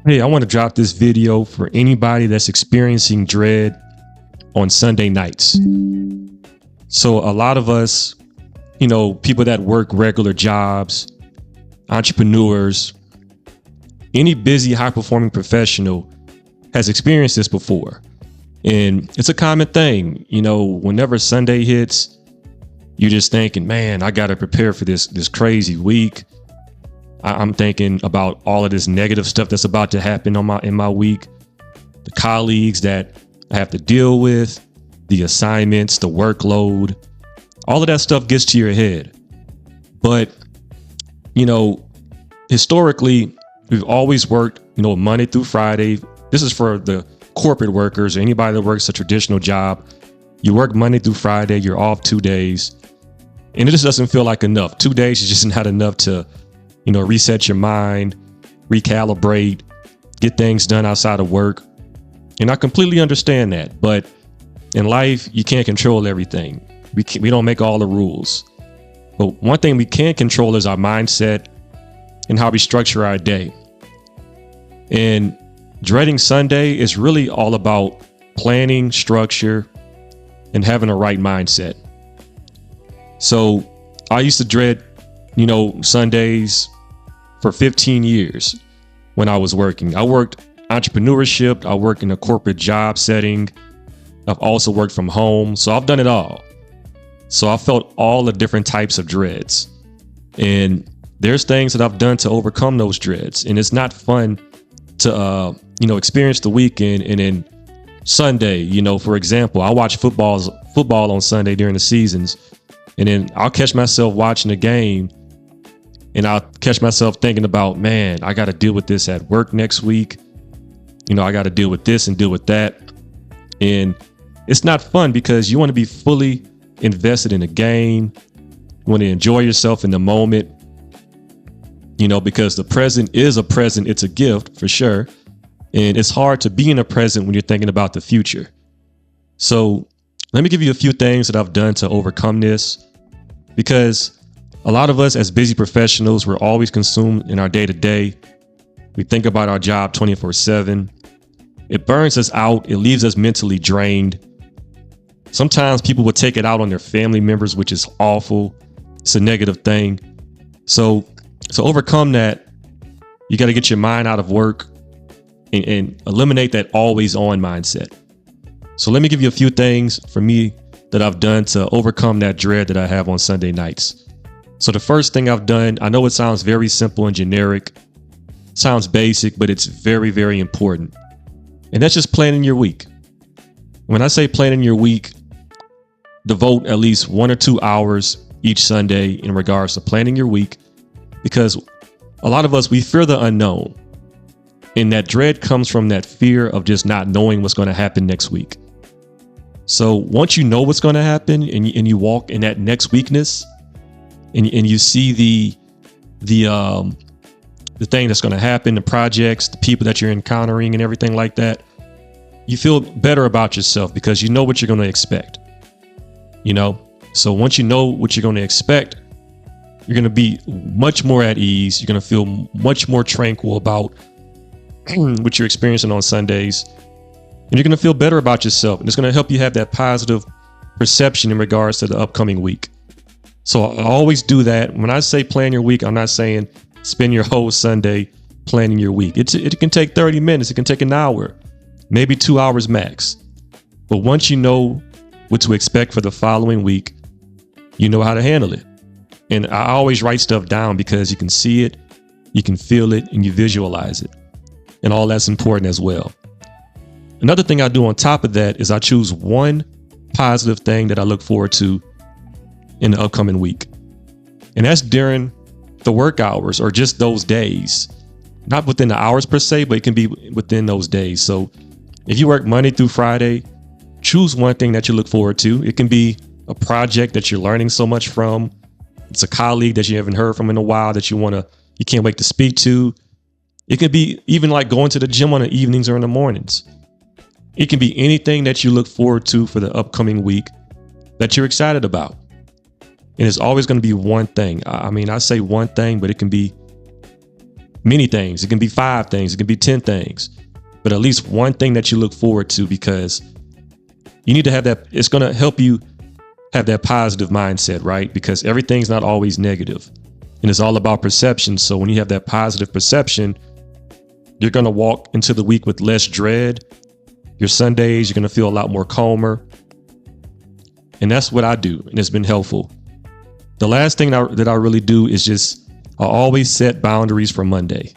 Hey, I want to drop this video for anybody that's experiencing dread on Sunday nights. So a lot of us, people that work regular jobs, entrepreneurs, any busy, high performing professional has experienced this before. And it's a common thing, whenever Sunday hits, you're just thinking, man, I got to prepare for this crazy week. I'm thinking about all of this negative stuff that's about to happen in my week, the colleagues that I have to deal with, the assignments, the workload, all of that stuff gets to your head. But, historically, we've always worked, Monday through Friday. This is for the corporate workers or anybody that works a traditional job. You work Monday through Friday, you're off 2 days, and it just doesn't feel like enough. 2 days is just not enough to reset your mind, recalibrate, get things done outside of work. And I completely understand that. But in life, you can't control everything. We don't make all the rules. But one thing we can control is our mindset and how we structure our day. And dreading Sunday is really all about planning, structure, and having a right mindset. So I used to dread Sundays for 15 years when I was working. I worked entrepreneurship. I worked in a corporate job setting. I've also worked from home. So I've done it all. So I felt all the different types of dreads. And there's things that I've done to overcome those dreads. And it's not fun to, experience the weekend and then Sunday, for example, I watch football on Sunday during the seasons. And then I'll catch myself watching a game and I'll catch myself thinking about, man, I got to deal with this at work next week. I got to deal with this and deal with that. And it's not fun because you want to be fully invested in the game. You want to enjoy yourself in the moment, because the present is a present. It's a gift for sure. And it's hard to be in the present when you're thinking about the future. So let me give you a few things that I've done to overcome this, because a lot of us as busy professionals, we're always consumed in our day to day. We think about our job 24/7. It burns us out. It leaves us mentally drained. Sometimes people will take it out on their family members, which is awful. It's a negative thing. So to overcome that, you got to get your mind out of work and eliminate that always on mindset. So let me give you a few things for me that I've done to overcome that dread that I have on Sunday nights. So the first thing I've done, I know it sounds very simple and generic, sounds basic, but it's very, very important. And that's just planning your week. When I say planning your week, devote at least 1 or 2 hours each Sunday in regards to planning your week, because a lot of us, we fear the unknown. And that dread comes from that fear of just not knowing what's going to happen next week. So once you know what's going to happen and you walk in that next weakness, and you see the thing that's going to happen, the projects, the people that you're encountering and everything like that, you feel better about yourself because you know what you're going to expect. So once you know what you're going to expect, you're going to be much more at ease. You're going to feel much more tranquil about what you're experiencing on Sundays. And you're going to feel better about yourself. And it's going to help you have that positive perception in regards to the upcoming week. So I always do that. When I say plan your week, I'm not saying spend your whole Sunday planning your week. It can take 30 minutes. It can take an hour, maybe 2 hours max. But once you know what to expect for the following week, you know how to handle it. And I always write stuff down because you can see it, you can feel it, and you visualize it. And all that's important as well. Another thing I do on top of that is I choose one positive thing that I look forward to in the upcoming week. And that's during the work hours or just those days. Not within the hours per se, but it can be within those days. So if you work Monday through Friday, choose one thing that you look forward to. It can be a project that you're learning so much from. It's a colleague that you haven't heard from in a while that you can't wait to speak to. It can be even like going to the gym on the evenings or in the mornings. It can be anything that you look forward to for the upcoming week that you're excited about. And it's always going to be one thing. I mean, I say one thing, but it can be many things. It can be 5 things. It can be 10 things, but at least one thing that you look forward to, because you need to have that. It's going to help you have that positive mindset, right? Because everything's not always negative, and it's all about perception. So when you have that positive perception, you're going to walk into the week with less dread. Your Sundays, you're going to feel a lot more calmer. And that's what I do, and it's been helpful. The last thing that I really do is I always set boundaries for Monday.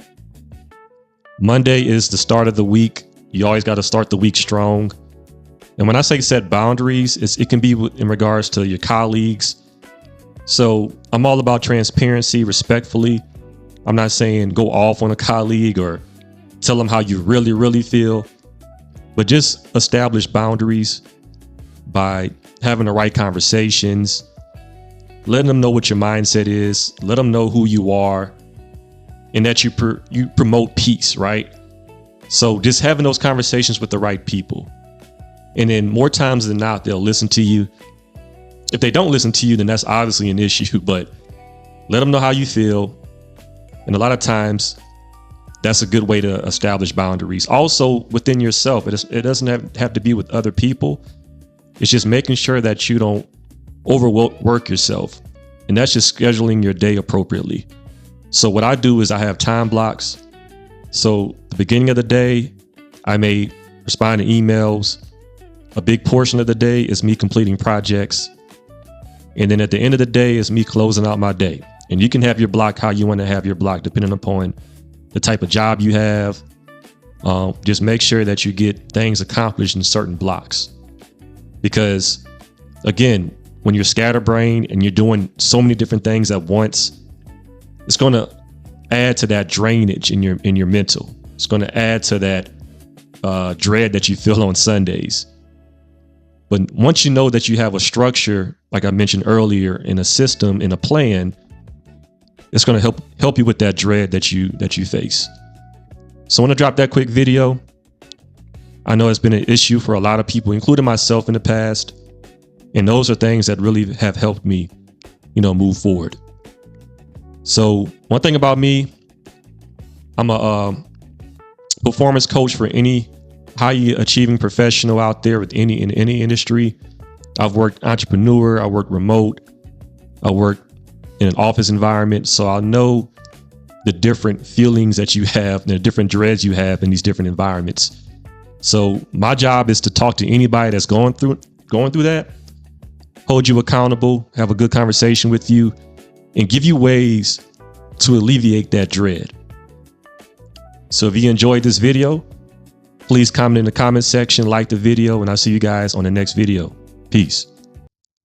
Monday is the start of the week. You always got to start the week strong. And when I say set boundaries, it can be in regards to your colleagues. So I'm all about transparency, respectfully. I'm not saying go off on a colleague or tell them how you really, really feel, but just establish boundaries by having the right conversations, letting them know what your mindset is, let them know who you are, and that you promote peace, right? So just having those conversations with the right people. And then more times than not, they'll listen to you. If they don't listen to you, then that's obviously an issue, but let them know how you feel. And a lot of times that's a good way to establish boundaries. Also within yourself, it doesn't have to be with other people. It's just making sure that you don't overwork yourself. And that's just scheduling your day appropriately. So what I do is I have time blocks. So the beginning of the day, I may respond to emails. A big portion of the day is me completing projects. And then at the end of the day is me closing out my day. And you can have your block how you want to have your block, depending upon the type of job you have. Just make sure that you get things accomplished in certain blocks. Because again, when you're scatterbrained and you're doing so many different things at once, it's going to add to that drainage in your mental. It's going to add to that dread that you feel on Sundays. But once you know that you have a structure, like I mentioned earlier, in a system, in a plan, it's going to help you with that dread that you face. So I want to drop that quick video. I know it's been an issue for a lot of people, including myself in the past. And those are things that really have helped me, move forward. So one thing about me, I'm a performance coach for any highly achieving professional out there in any industry. I've worked entrepreneur, I worked remote, I worked in an office environment. So I know the different feelings that you have, the different dreads you have in these different environments. So my job is to talk to anybody that's going through that, hold you accountable, have a good conversation with you, and give you ways to alleviate that dread. So if you enjoyed this video, please comment in the comment section, like the video, and I'll see you guys on the next video. Peace.